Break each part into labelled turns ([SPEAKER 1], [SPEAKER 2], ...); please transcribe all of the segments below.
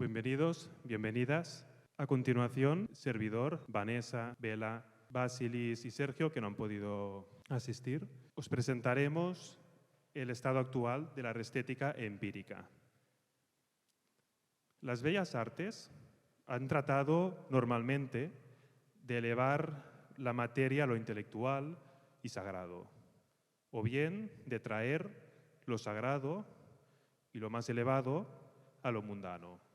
[SPEAKER 1] bienvenidos, bienvenidas. A continuación, servidor, Vanessa, Bela, Basilis y Sergio, que no han podido asistir, os presentaremos el estado actual de la reestética empírica. Las bellas artes han tratado normalmente de elevar la materia a lo intelectual y sagrado, o bien de traer lo sagrado y lo más elevado a lo mundano.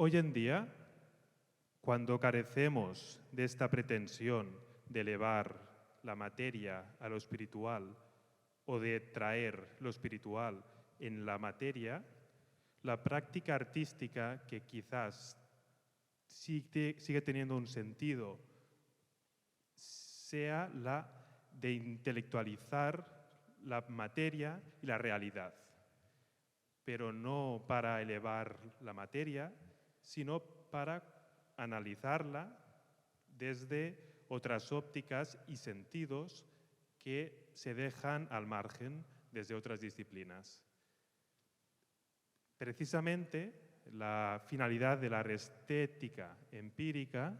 [SPEAKER 1] Hoy en día, cuando carecemos de esta pretensión de elevar la materia a lo espiritual o de traer lo espiritual en la materia, la práctica artística, que quizás sigue teniendo un sentido, sea la de intelectualizar la materia y la realidad, pero no para elevar la materia, sino para analizarla desde otras ópticas y sentidos que se dejan al margen desde otras disciplinas. Precisamente, la finalidad de la reestética empírica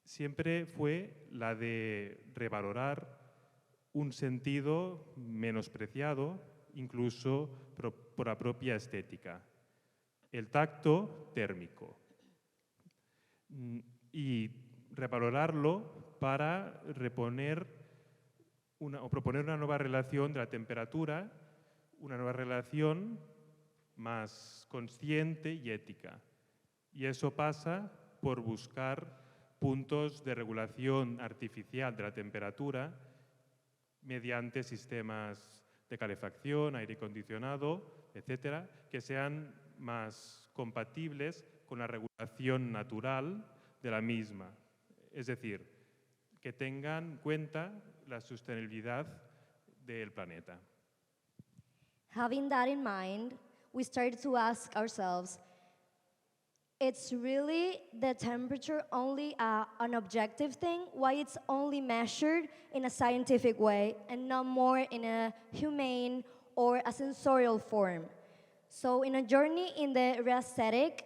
[SPEAKER 1] siempre fue la de revalorar un sentido menospreciado, incluso por la propia estética, el tacto térmico, y revalorarlo para proponer una nueva relación de la temperatura, una nueva relación más consciente y ética. Y eso pasa por buscar puntos de regulación artificial de la temperatura mediante sistemas de calefacción, aire acondicionado, etcétera, que sean más compatibles con la regulación natural de la misma. Es decir, que tengan en cuenta la sostenibilidad del planeta.
[SPEAKER 2] Having that in mind, we started to ask ourselves, it's really the temperature only an objective thing? Why it's only measured in a scientific way and not more in a humane or a sensorial form? So in a journey in the reesthetic,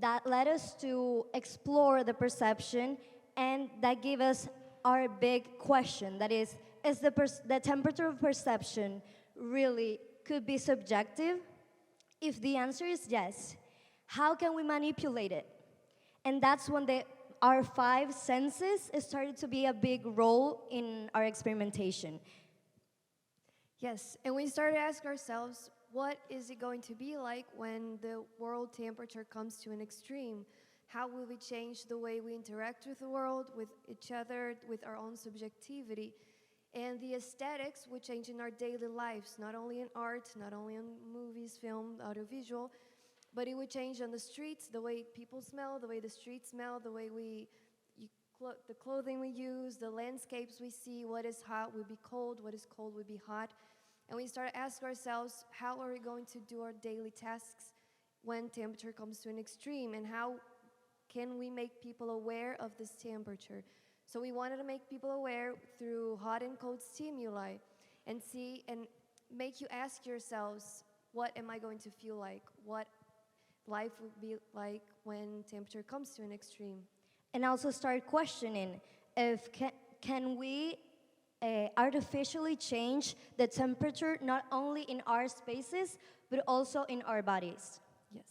[SPEAKER 2] that led us to explore the perception, and that gave us our big question, that is the temperature of perception really could be subjective? If the answer is yes, how can we manipulate it? And that's when our 5 senses started to be a big role in our experimentation.
[SPEAKER 3] Yes, and we started to ask ourselves, what is it going to be like when the world temperature comes to an extreme? How will we change the way we interact with the world, with each other, with our own subjectivity? And the aesthetics would change in our daily lives, not only in art, not only in movies, film, audiovisual, but it would change on the streets, the way people smell, the way the streets smell, the way the clothing we use, the landscapes we see, what is hot would be cold, what is cold would be hot. And we start to ask ourselves, how are we going to do our daily tasks when temperature comes to an extreme, and how can we make people aware of this temperature? So we wanted to make people aware through hot and cold stimuli and see and make you ask yourselves, what am I going to feel like? What life would be like when temperature comes to an extreme?
[SPEAKER 2] And also start questioning if can we artificially change the temperature not only in our spaces, but also in our bodies.
[SPEAKER 3] Yes.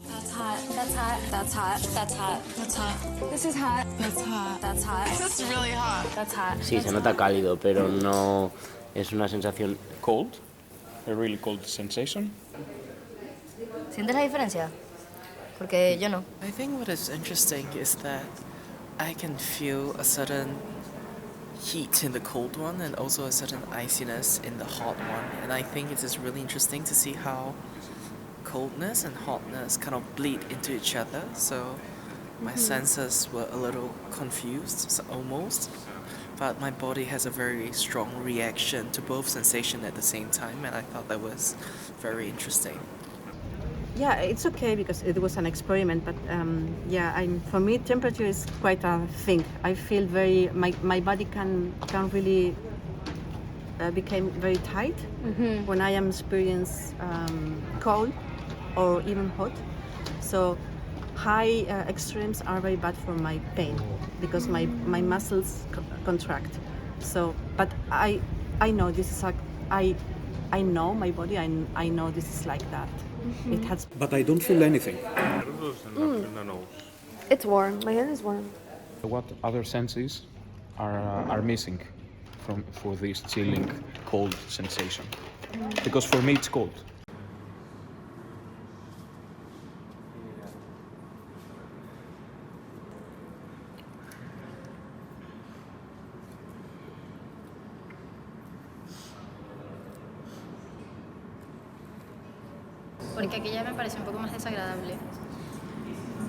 [SPEAKER 4] That's hot. That's hot. That's hot. That's hot. That's hot. This is hot. That's hot. That's hot.
[SPEAKER 5] This is really hot.
[SPEAKER 4] That's hot.
[SPEAKER 6] Sí, se nota cálido, pero no es una sensación.
[SPEAKER 7] Cold, a really cold sensation.
[SPEAKER 4] ¿Sientes la diferencia? Porque yo no.
[SPEAKER 5] I think what is interesting is that I can feel a certain heat in the cold one and also a certain iciness in the hot one. And I think it is really interesting to see how coldness and hotness kind of bleed into each other. So my senses were a little confused, almost. But my body has a very strong reaction to both sensations at the same time, and I thought that was very interesting.
[SPEAKER 8] Yeah, it's okay because it was an experiment, but for me temperature is quite a thing. I feel my body can really become very tight when I am experience cold or even hot. So high extremes are very bad for my pain because my muscles contract. So, but I know this is like I know my body. I know this is like that. It has.
[SPEAKER 7] But I don't feel anything.
[SPEAKER 3] It's warm. My hand is warm.
[SPEAKER 7] What other senses are missing for this chilling, cold sensation? Because for me it's cold.
[SPEAKER 9] Porque aquella me pareció un poco más desagradable.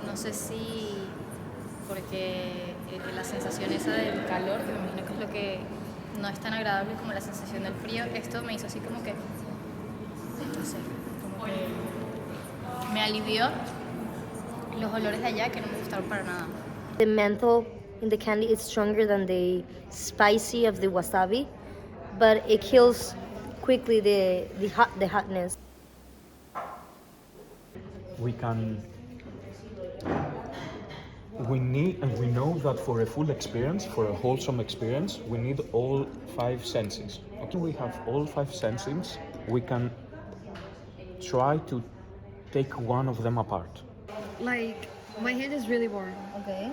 [SPEAKER 9] No sé si porque la sensación esa del calor, que me imagino que es lo que no es tan agradable como la sensación del frío, esto me hizo así como que, no sé, como que me alivió los olores de allá que no me gustaron para nada.
[SPEAKER 2] The menthol in the candy is stronger than the spicy of the wasabi, but it kills quickly the hotness.
[SPEAKER 7] We know that for a full experience, for a wholesome experience, we need all 5 senses. Okay, we have all 5 senses, we can try to take one of them apart.
[SPEAKER 3] Like, my hand is really warm.
[SPEAKER 2] Okay.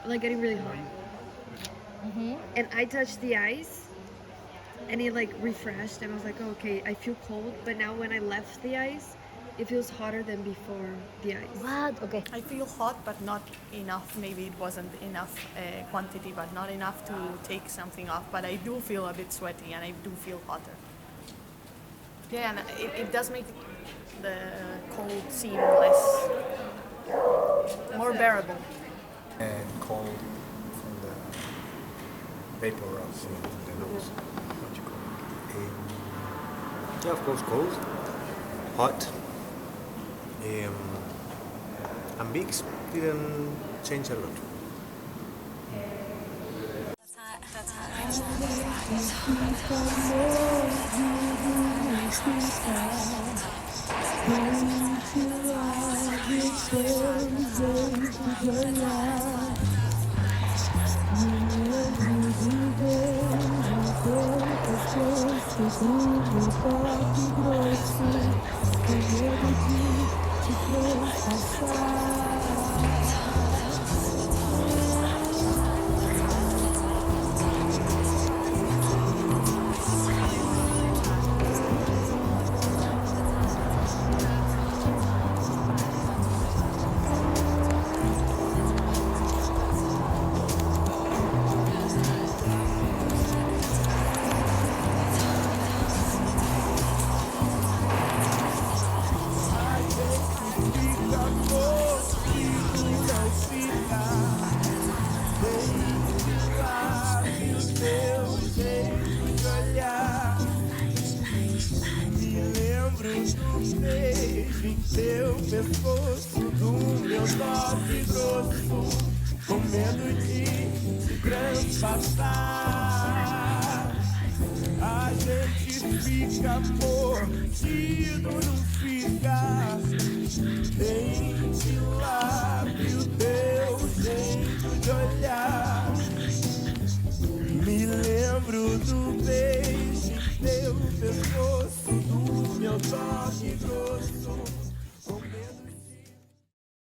[SPEAKER 3] Like, getting really hot. And I touched the ice, and it like refreshed, and I was like, oh, okay, I feel cold. But now when I left the ice, it feels hotter than before the ice.
[SPEAKER 2] What? Okay.
[SPEAKER 10] I feel hot, but not enough. Maybe it wasn't enough quantity, but not enough to take something off. But I do feel a bit sweaty, and I do feel hotter. Yeah, and it does make the cold seem more bearable.
[SPEAKER 11] And cold from the vapor of the nose. What you call it? Yeah, of course, cold, hot. And bigs didn't change a lot.
[SPEAKER 4] That's hot.
[SPEAKER 12] Teu pescoço, do meu toque grosso, com medo de transpassar. A gente fica mordido, não fica. Tem lábio, teu jeito de olhar. Me lembro do beijo, teu pescoço, do meu toque grosso.